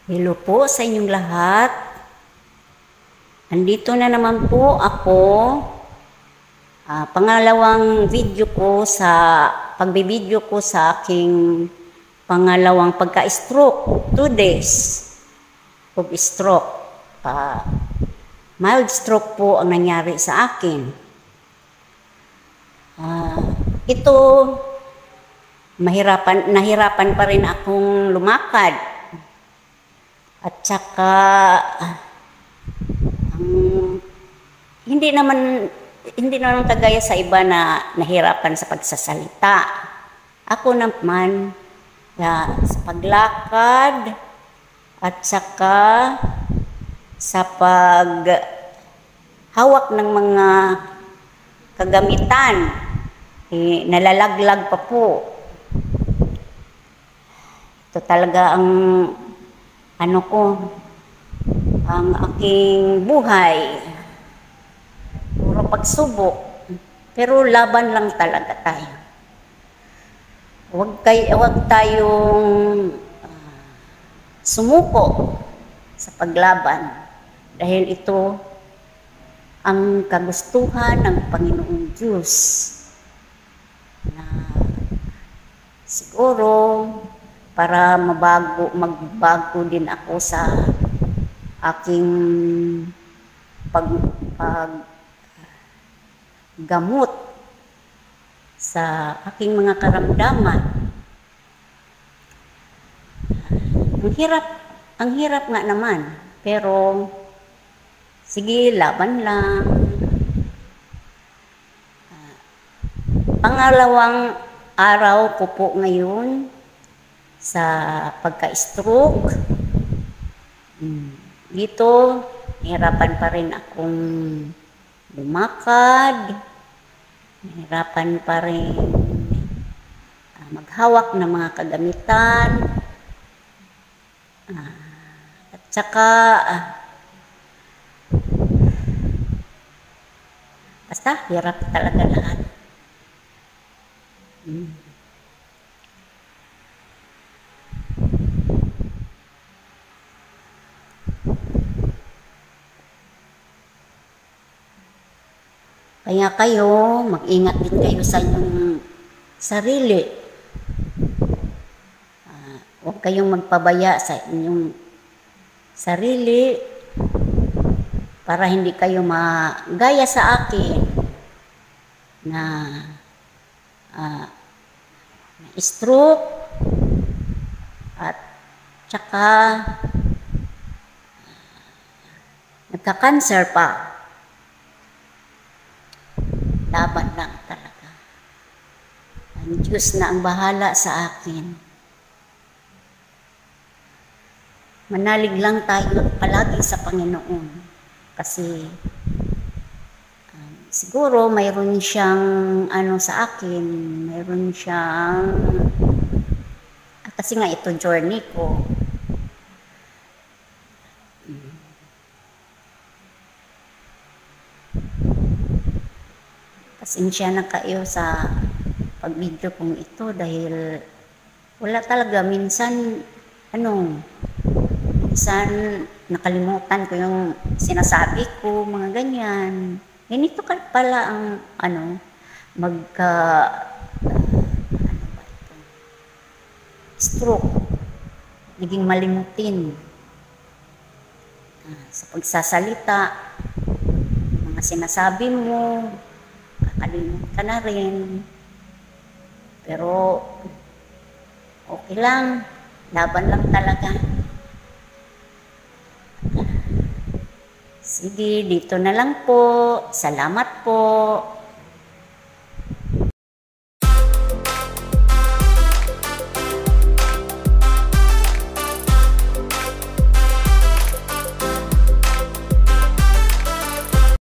Hello po sa inyong lahat. Andito na naman po ako. Pangalawang video ko sa pagbibideo ko sa aking pangalawang pagka-stroke. 2 days of stroke. Mild stroke po ang nangyari sa akin. Ito, nahirapan pa rin akong lumakad. At saka, hindi naman kagaya sa iba na nahirapan sa pagsasalita. Ako naman, sa paglakad, at saka sa paghawak ng mga kagamitan, nalalaglag pa po. Ito talaga ang ang aking buhay. Puro pagsubok. Pero laban lang talaga tayo. Huwag tayong sumuko sa paglaban. Dahil ito ang kagustuhan ng Panginoong Diyos. Na siguro para magbago din ako sa aking paggamot sa aking mga karamdaman. Ang hirap nga naman, pero sige, laban lang. Pangalawang araw ko po ngayon sa pagka-stroke. Dito, nahirapan pa rin akong lumakad. Nahirapan pa rin maghawak ng mga kagamitan. At saka, basta hirap talaga lahat. Kaya kayo, mag-ingat din kayo sa inyong sarili. Huwag kayong magpabaya sa inyong sarili para hindi kayo magaya sa akin na stroke at saka nagka-cancer pa. Laban lang talaga. Ang Diyos na ang bahala sa akin. Manalig lang tayo palagi sa Panginoon. Kasi siguro mayroon siyang sa akin. Mayroon siyang kasi nga ito journey ko. Pasensya na kayo sa pag-video kong ito dahil wala talaga. Minsan nakalimutan ko yung sinasabi ko, mga ganyan. Ganito pala ang stroke. Naging malimutin sa pagsasalita, mga sinasabi mo, kakalimutan ka na rin. Pero okay lang, laban lang talaga. Sige, dito na lang po. Salamat po.